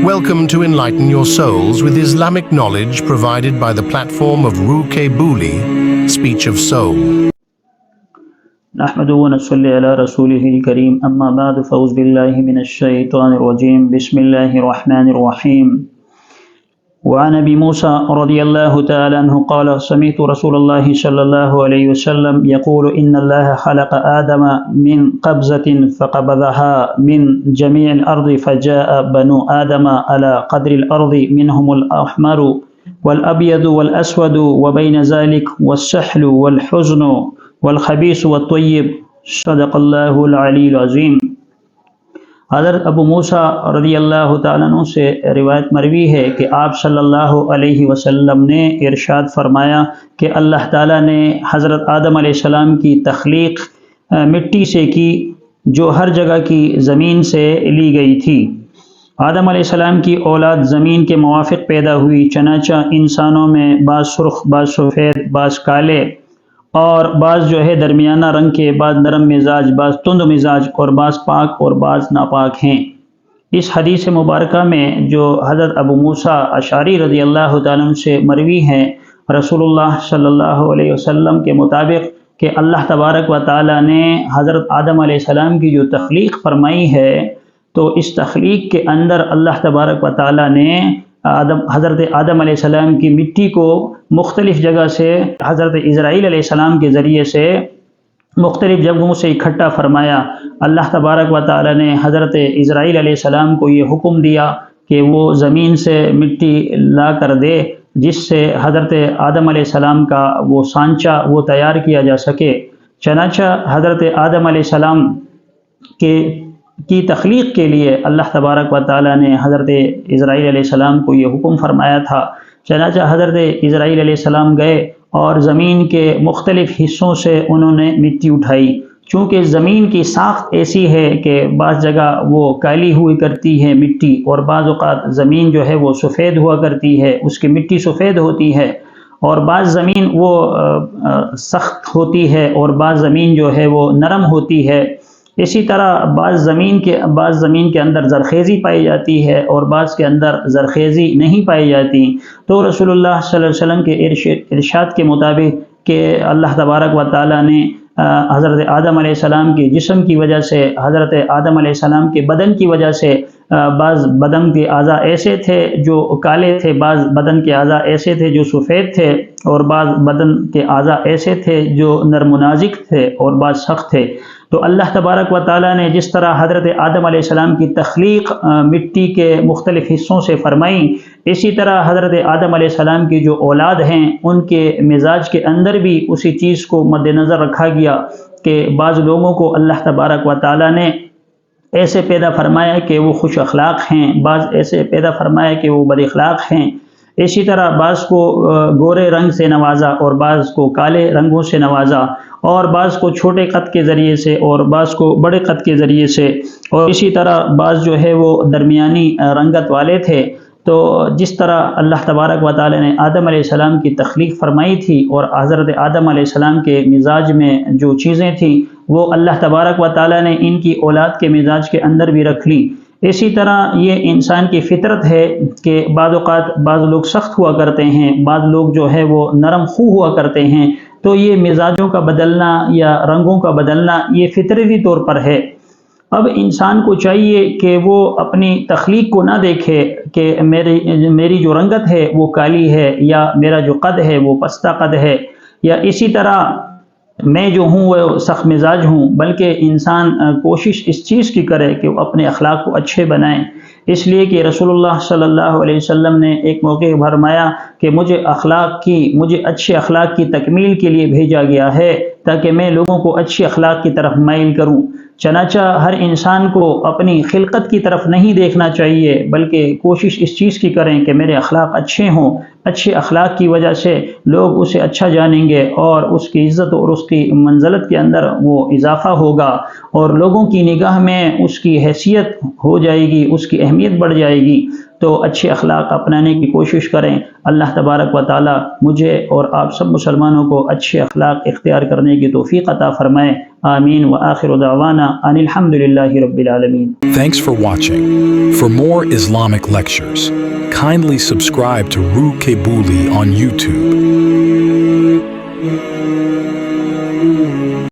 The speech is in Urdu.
Welcome to Enlighten Your Souls with Islamic knowledge provided by the platform of Ruke Buli, Speech of Soul. نحمده ونصلي على رسوله الكريم أما بعد فأعوذ بالله من الشيطان الرجيم بسم الله الرحمن الرحيم وعن أبي موسى رضي الله تعالى عنه قال سمعت رسول الله صلى الله عليه وسلم يقول إن الله خلق آدم من قبضة فقبضها من جميع الأرض فجاء بنو آدم على قدر الأرض منهم الأحمر والأبيض والأسود وبين ذلك والسحل والحزن والخبیث والطیب صدق اللہ العلی العظیم۔ حضرت ابو موسیٰ رضی اللہ تعالیٰ عنہ سے روایت مروی ہے کہ آپ صلی اللہ علیہ وسلم نے ارشاد فرمایا کہ اللہ تعالیٰ نے حضرت آدم علیہ السلام کی تخلیق مٹی سے کی جو ہر جگہ کی زمین سے لی گئی تھی۔ آدم علیہ السلام کی اولاد زمین کے موافق پیدا ہوئی، چنانچہ انسانوں میں بعض سرخ، بعض سفید، بعض کالے اور بعض جو ہے درمیانہ رنگ کے، بعض نرم مزاج، بعض تند مزاج اور بعض پاک اور بعض ناپاک ہیں۔ اس حدیث مبارکہ میں جو حضرت ابو موسیٰ اشعری رضی اللہ تعالیٰ عنہ سے مروی ہیں، رسول اللہ صلی اللہ علیہ وسلم کے مطابق کہ اللہ تبارک و تعالیٰ نے حضرت آدم علیہ السلام کی جو تخلیق فرمائی ہے، تو اس تخلیق کے اندر اللہ تبارک و تعالیٰ نے حضرت آدم علیہ السلام کی مٹی کو مختلف جگہ سے حضرت اسرائیل علیہ السلام کے ذریعے سے مختلف جگہوں سے اکٹھا فرمایا۔ اللہ تبارک و تعالی نے حضرت اسرائیل علیہ السلام کو یہ حکم دیا کہ وہ زمین سے مٹی لا کر دے جس سے حضرت آدم علیہ السلام کا وہ سانچہ وہ تیار کیا جا سکے۔ چنانچہ حضرت آدم علیہ السلام کی تخلیق کے لیے اللہ تبارک و تعالیٰ نے حضرت اسرائیل علیہ السلام کو یہ حکم فرمایا تھا۔ چنانچہ حضرت اسرائیل علیہ السلام گئے اور زمین کے مختلف حصوں سے انہوں نے مٹی اٹھائی۔ چونکہ زمین کی ساخت ایسی ہے کہ بعض جگہ وہ کالی ہوئی کرتی ہے مٹی، اور بعض اوقات زمین جو ہے وہ سفید ہوا کرتی ہے، اس کی مٹی سفید ہوتی ہے، اور بعض زمین وہ سخت ہوتی ہے اور بعض زمین جو ہے وہ نرم ہوتی ہے۔ اسی طرح بعض زمین کے اندر زرخیزی پائی جاتی ہے اور بعض کے اندر زرخیزی نہیں پائی جاتی۔ تو رسول اللہ صلی اللہ علیہ وسلم کے ارشاد کے مطابق کہ اللہ تبارک و تعالیٰ نے حضرت آدم علیہ السلام کے جسم کی وجہ سے، حضرت آدم علیہ السلام کے بدن کی وجہ سے بعض بدن کے اعضاء ایسے تھے جو کالے تھے، بعض بدن کے اعضاء ایسے تھے جو سفید تھے، اور بعض بدن کے اعضاء ایسے تھے جو نرم و نازک تھے اور بعض سخت تھے۔ تو اللہ تبارک و تعالیٰ نے جس طرح حضرت آدم علیہ السلام کی تخلیق مٹی کے مختلف حصوں سے فرمائی، اسی طرح حضرت آدم علیہ السلام کی جو اولاد ہیں ان کے مزاج کے اندر بھی اسی چیز کو مد نظر رکھا گیا کہ بعض لوگوں کو اللہ تبارک و تعالیٰ نے ایسے پیدا فرمایا کہ وہ خوش اخلاق ہیں، بعض ایسے پیدا فرمایا کہ وہ بد اخلاق ہیں۔ اسی طرح بعض کو گورے رنگ سے نوازا اور بعض کو کالے رنگوں سے نوازا، اور بعض کو چھوٹے قد کے ذریعے سے اور بعض کو بڑے قد کے ذریعے سے، اور اسی طرح بعض جو ہے وہ درمیانی رنگت والے تھے۔ تو جس طرح اللہ تبارک و تعالی نے آدم علیہ السلام کی تخلیق فرمائی تھی اور حضرت آدم علیہ السلام کے مزاج میں جو چیزیں تھیں وہ اللہ تبارک و تعالی نے ان کی اولاد کے مزاج کے اندر بھی رکھ لی۔ اسی طرح یہ انسان کی فطرت ہے کہ بعض اوقات بعض لوگ سخت ہوا کرتے ہیں، بعض لوگ جو ہے وہ نرم خو ہوا کرتے ہیں۔ تو یہ مزاجوں کا بدلنا یا رنگوں کا بدلنا یہ فطری طور پر ہے۔ اب انسان کو چاہیے کہ وہ اپنی تخلیق کو نہ دیکھے کہ میری جو رنگت ہے وہ کالی ہے، یا میرا جو قد ہے وہ پستہ قد ہے، یا اسی طرح میں جو ہوں وہ سخت مزاج ہوں، بلکہ انسان کوشش اس چیز کی کرے کہ وہ اپنے اخلاق کو اچھے بنائیں۔ اس لیے کہ رسول اللہ صلی اللہ علیہ وسلم نے ایک موقع فرمایا کہ مجھے اچھے اخلاق کی تکمیل کے لیے بھیجا گیا ہے تاکہ میں لوگوں کو اچھی اخلاق کی طرف مائل کروں۔ چنانچہ ہر انسان کو اپنی خلقت کی طرف نہیں دیکھنا چاہیے، بلکہ کوشش اس چیز کی کریں کہ میرے اخلاق اچھے ہوں۔ اچھے اخلاق کی وجہ سے لوگ اسے اچھا جانیں گے اور اس کی عزت اور اس کی منزلت کے اندر وہ اضافہ ہوگا، اور لوگوں کی نگاہ میں اس کی حیثیت ہو جائے گی، اس کی اہمیت بڑھ جائے گی۔ تو اچھے اخلاق اپنانے کی کوشش کریں۔ اللہ تبارک و تعالی مجھے اور آپ سب مسلمانوں کو اچھے اخلاق اختیار کرنے کی توفیق عطا فرمائے۔ آمین وآخر دعوانا ان الحمد للہ رب العالمین۔ Thanks for watching. For more Islamic lectures, kindly subscribe to Ru Kebuli on YouTube.